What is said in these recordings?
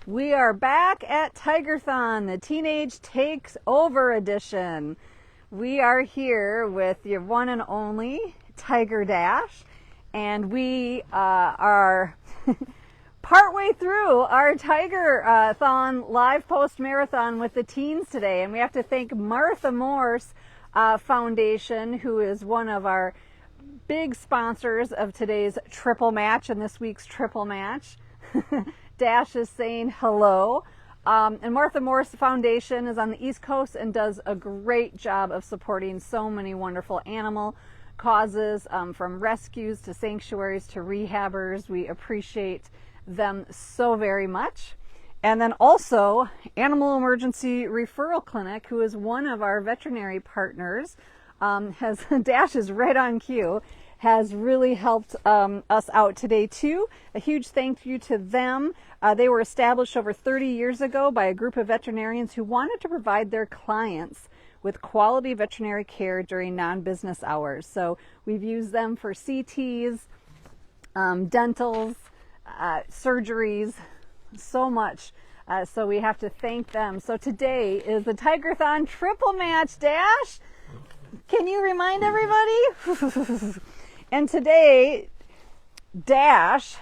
We are back at TIGERTHON, the Teenage Takeover edition. We are here with your one and only Tiger Dash, and we are partway through our TIGERTHON live post-marathon with the teens today. And we have to thank Martha Morse Foundation, who is one of our big sponsors of today's triple match and this week's triple match. Dash is saying hello. And Martha Morse Foundation is on the East Coast and does a great job of supporting so many wonderful animal causes, from rescues to sanctuaries to rehabbers. We appreciate them so very much. And then also Animal Emergency Referral Clinic, who is one of our veterinary partners, Dash is right on cue, has really helped us out today too. A huge thank you to them. They were established over 30 years ago by a group of veterinarians who wanted to provide their clients with quality veterinary care during non-business hours. So we've used them for CTs, dentals, surgeries, so much. So we have to thank them. So today is the TIGERTHON triple match. Dash, can you remind everybody? And today, Dash's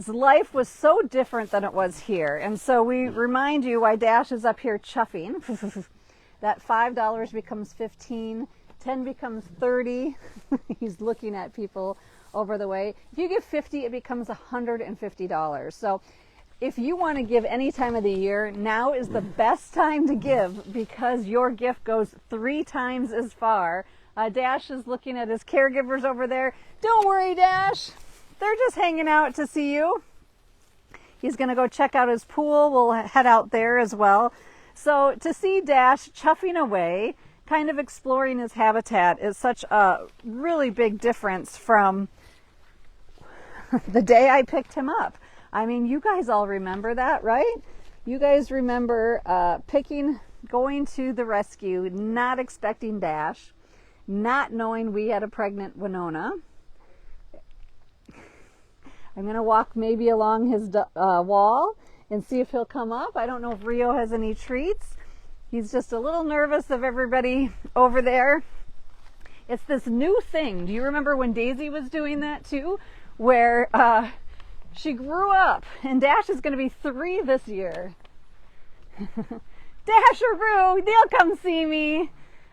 life was so different than it was here. And so we remind you why Dash is up here chuffing. That $5 becomes $15, $10 becomes $30. He's looking at people over the way. If you give $50, it becomes $150. So if you want to give any time of the year, now is the best time to give, because your gift goes 3 times as far. Dash is looking at his caregivers over there. Don't worry, Dash. They're just hanging out to see you. He's going to go check out his pool. We'll head out there as well. So to see Dash chuffing away, kind of exploring his habitat, is such a really big difference from the day I picked him up. I mean, you guys all remember that, right? You guys remember going to the rescue, not expecting Dash, not knowing we had a pregnant Winona. I'm going to walk maybe along his wall and see if he'll come up. I don't know if Rio has any treats. He's just a little nervous of everybody over there. It's this new thing. Do you remember when Daisy was doing that too? Where she grew up, and Dash is going to be 3 this year. Dash or Roo, they'll come see me.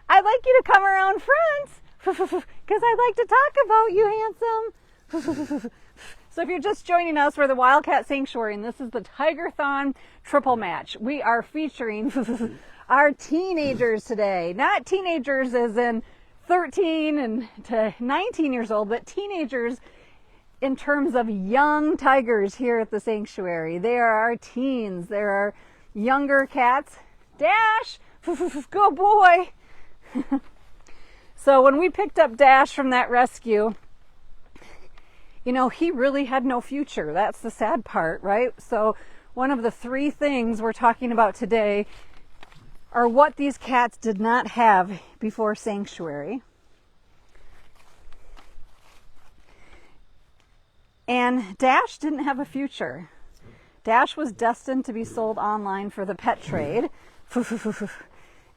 I'd like you to come around front, because I'd like to talk about you, handsome. So if you're just joining us, we're the Wildcat Sanctuary, and this is the TIGERTHON triple match. We are featuring our teenagers today. Not teenagers as in 13 and to 19 years old, but teenagers in terms of young tigers here at the sanctuary. They are our teens. There are younger cats. Dash, good boy. So when we picked up Dash from that rescue, you know, he really had no future. That's the sad part, right? So one of the 3 things we're talking about today are what these cats did not have before sanctuary. And Dash didn't have a future. Dash was destined to be sold online for the pet trade.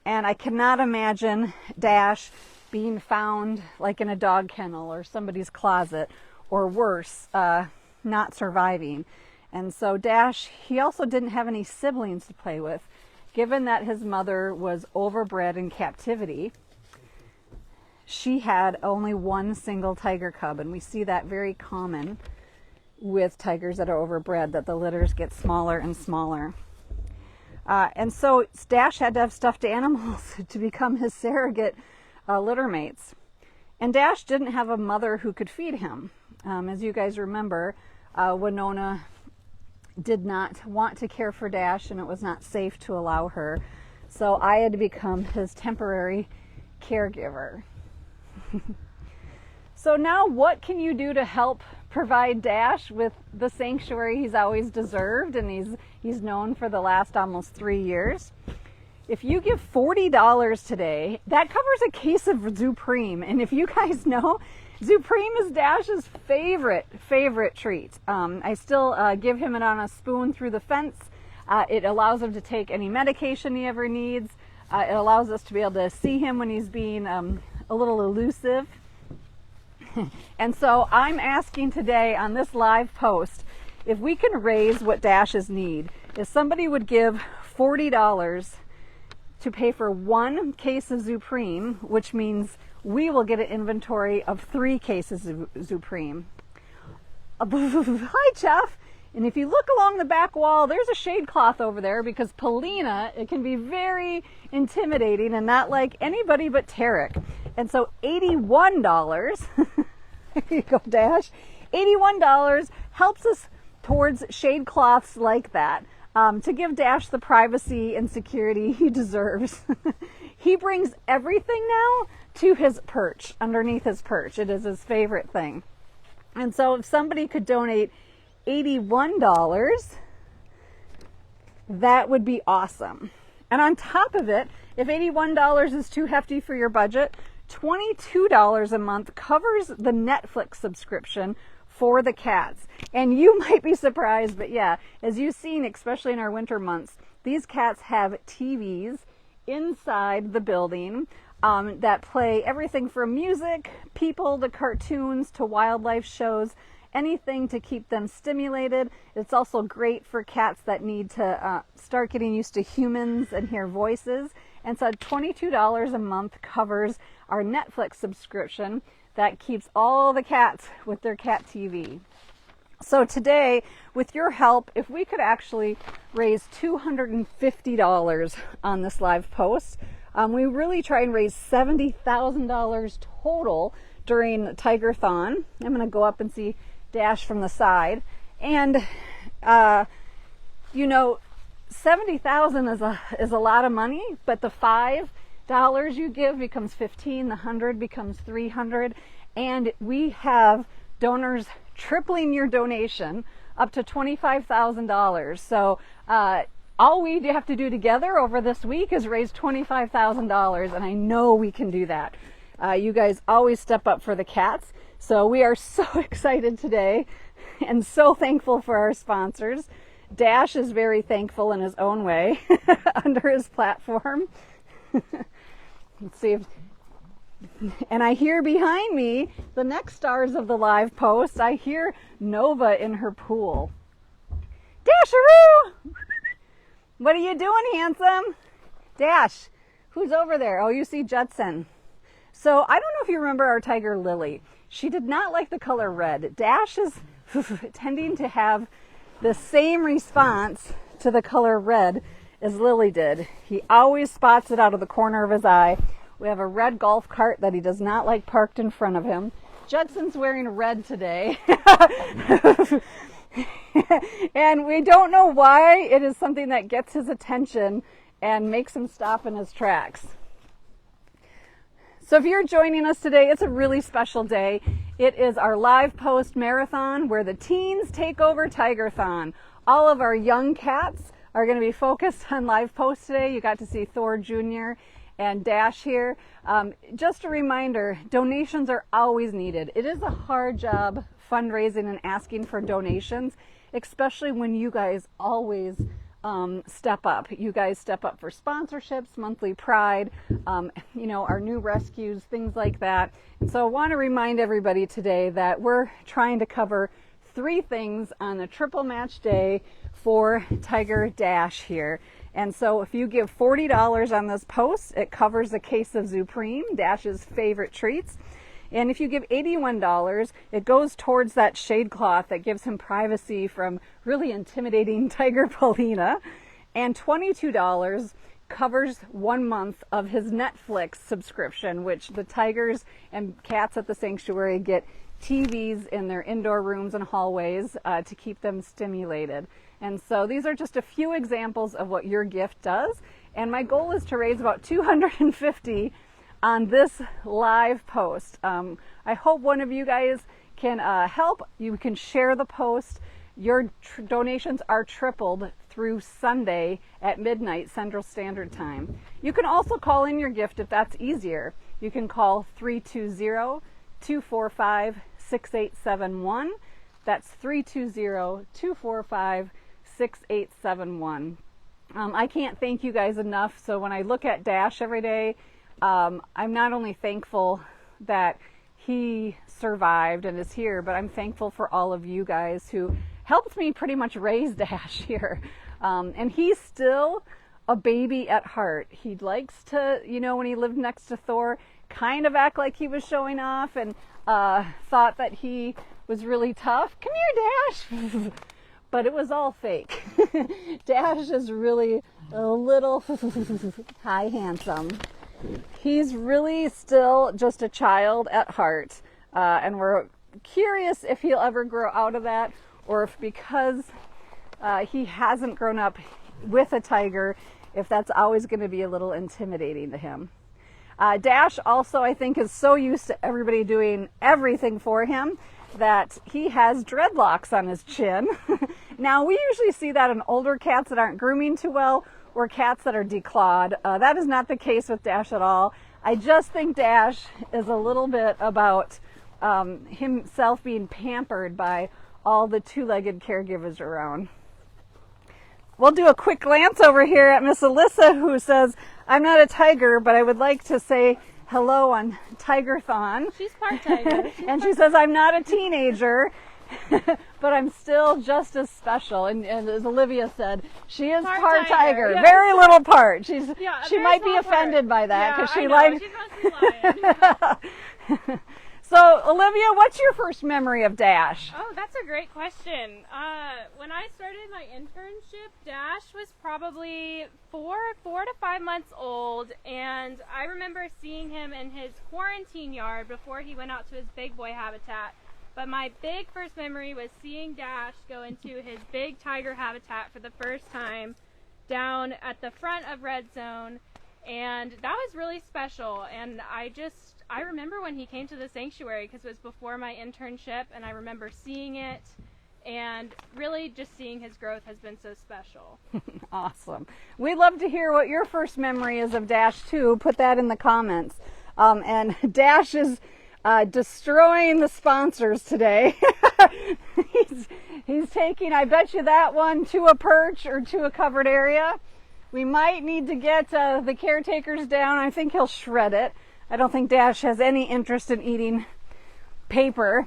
And I cannot imagine Dash being found like in a dog kennel or somebody's closet, or worse, not surviving. And so Dash, he also didn't have any siblings to play with, given that his mother was overbred in captivity. She had only 1 single tiger cub, and we see that very common with tigers that are overbred, that the litters get smaller and smaller. And so Dash had to have stuffed animals to become his surrogate litter mates. And Dash didn't have a mother who could feed him. As you guys remember, Winona did not want to care for Dash, and it was not safe to allow her. So I had to become his temporary caregiver. So now what can you do to help provide Dash with the sanctuary he's always deserved and he's known for the last almost 3 years? If you give $40 today, that covers a case of Zupreme. And if you guys know, Supreme is Dash's favorite treat. I still give him it on a spoon through the fence. It allows him to take any medication he ever needs. It allows us to be able to see him when he's being a little elusive. And so I'm asking today on this live post if we can raise what Dash's need. If somebody would give $40 to pay for 1 case of Supreme, which means we will get an inventory of 3 cases of Supreme. Hi, Jeff. And if you look along the back wall, there's a shade cloth over there because Polina, it can be very intimidating and not like anybody but Tarek. And so $81, there you go, Dash. $81 helps us towards shade cloths like that, to give Dash the privacy and security he deserves. He brings everything now to his perch, underneath his perch. It is his favorite thing. And so if somebody could donate $81, that would be awesome. And on top of it, if $81 is too hefty for your budget, $22 a month covers the Netflix subscription for the cats. And you might be surprised, but yeah, as you've seen, especially in our winter months, these cats have TVs inside the building that play everything from music, people, to cartoons, to wildlife shows, anything to keep them stimulated. It's also great for cats that need to start getting used to humans and hear voices. And so $22 a month covers our Netflix subscription that keeps all the cats with their cat TV. So today, with your help, if we could actually raise $250 on this live post, we really try and raise $70,000 total during TIGERTHON. I'm going to go up and see Dash from the side. And, you know, $70,000 is a lot of money, but the $5 you give becomes $15, the 100 becomes $300, and we have donors tripling your donation up to $25,000. So all we have to do together over this week is raise $25,000, and I know we can do that. You guys always step up for the cats, so we are so excited today and so thankful for our sponsors. Dash is very thankful in his own way under his platform. Let's see if, and I hear behind me the next stars of the live post. I hear Nova in her pool. Dasharoo! What are you doing, handsome? Dash, who's over there? Oh, you see Judson. So I don't know if you remember our tiger Lily. She did not like the color red. Dash is tending to have the same response to the color red as Lily did. He always spots it out of the corner of his eye. We have a red golf cart that he does not like parked in front of him. Judson's wearing red today. And we don't know why. It is something that gets his attention and makes him stop in his tracks. So if you're joining us today, it's a really special day. It is our live post marathon where the teens take over TIGERTHON. All of our young cats are going to be focused on live posts today. You got to see Thor Jr. and Dash here. Just a reminder, donations are always needed. It is a hard job fundraising and asking for donations, especially when you guys always step up. You guys step up for sponsorships, monthly pride, you know, our new rescues, things like that. And so I want to remind everybody today that we're trying to cover 3 things on the triple match day for Tiger Dash here. And so if you give $40 on this post, it covers a case of Supreme, Dash's favorite treats. And if you give $81, it goes towards that shade cloth that gives him privacy from really intimidating Tiger Polina. And $22 covers 1 month of his Netflix subscription, which the tigers and cats at the sanctuary get TVs in their indoor rooms and hallways to keep them stimulated. And so these are just a few examples of what your gift does. And my goal is to raise about $250 on this live post. I hope one of you guys can help. You can share the post. Your donations are tripled through Sunday at midnight Central Standard Time. You can also call in your gift if that's easier. You can call 320-245-6871. That's 320-245-6871. I can't thank you guys enough. So when I look at Dash every day, I'm not only thankful that he survived and is here, but I'm thankful for all of you guys who helped me pretty much raise Dash here. And he's still a baby at heart. He likes to, when he lived next to Thor, kind of act like he was showing off and thought that he was really tough. Come here, Dash. But it was all fake. Dash is really a little high handsome. He's really still just a child at heart. And we're curious if he'll ever grow out of that, or if because he hasn't grown up with a tiger, if that's always going to be a little intimidating to him. Dash also, I think, is so used to everybody doing everything for him that he has dreadlocks on his chin. Now, we usually see that in older cats that aren't grooming too well, or cats that are declawed. That is not the case with Dash at all. I just think Dash is a little bit about himself being pampered by all the two-legged caregivers around. We'll do a quick glance over here at Miss Alyssa, who says, I'm not a tiger, but I would like to say hello on TIGERTHON. She's part tiger. And she says, I'm not a teenager, but I'm still just as special. And as Olivia said, she is part tiger. Yes. Very little part. She might be offended by that because she likes. She's not lying. So, Olivia, what's your first memory of Dash? Oh, that's a great question. When I started my internship, Dash was probably four to 5 months old, and I remember seeing him in his quarantine yard before he went out to his big boy habitat. But my big first memory was seeing Dash go into his big tiger habitat for the first time down at the front of Red Zone, and that was really special. And I remember when he came to the sanctuary because it was before my internship, and I remember seeing it, and really just seeing his growth has been so special. Awesome. We'd love to hear what your first memory is of Dash too. Put that in the comments. And Dash is destroying the sponsors today. he's taking, I bet you, that one to a perch or to a covered area. We might need to get the caretakers down. I think he'll shred it. I don't think Dash has any interest in eating paper.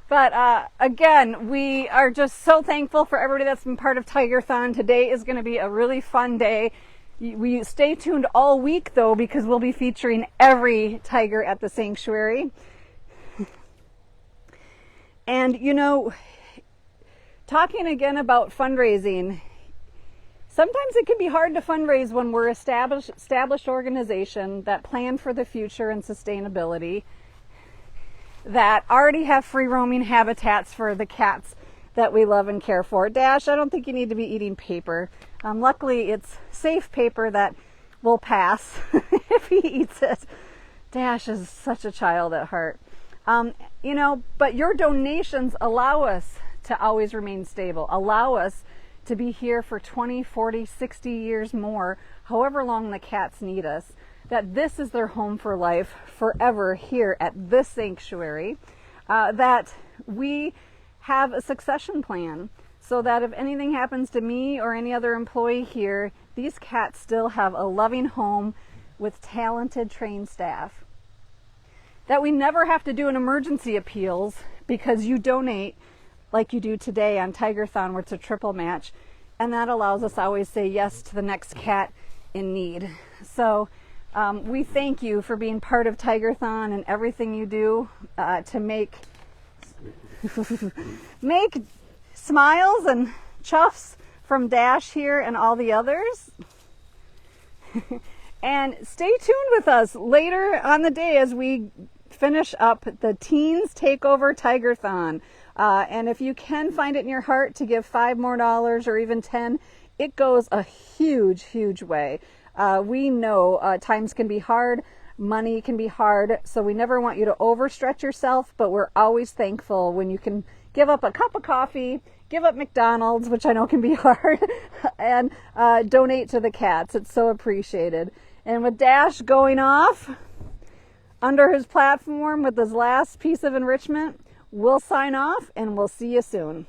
But again, we are just so thankful for everybody that's been part of TIGERTHON. Today is going to be a really fun day. We stay tuned all week, though, because we'll be featuring every tiger at the sanctuary. And, talking again about fundraising, sometimes it can be hard to fundraise when we're established organization that plan for the future and sustainability, that already have free roaming habitats for the cats that we love and care for. Dash, I don't think you need to be eating paper. Luckily, it's safe paper that will pass if he eats it. Dash is such a child at heart. But your donations allow us to always remain stable, allow us to be here for 20, 40, 60 years more, however long the cats need us, that this is their home for life forever here at this sanctuary, that we have a succession plan so that if anything happens to me or any other employee here, these cats still have a loving home with talented trained staff. That we never have to do an emergency appeals because you donate like you do today on TIGERTHON, where it's a triple match, and that allows us to always say yes to the next cat in need. So we thank you for being part of TIGERTHON and everything you do to make smiles and chuffs from Dash here and all the others. And stay tuned with us later on the day as we finish up the Teens Takeover TIGERTHON. And if you can find it in your heart to give $5 more or even 10, it goes a huge, huge way. We know times can be hard, money can be hard, so we never want you to overstretch yourself, but we're always thankful when you can give up a cup of coffee, give up McDonald's, which I know can be hard, and donate to the cats. It's so appreciated. And with Dash going off, under his platform with his last piece of enrichment. We'll sign off and we'll see you soon.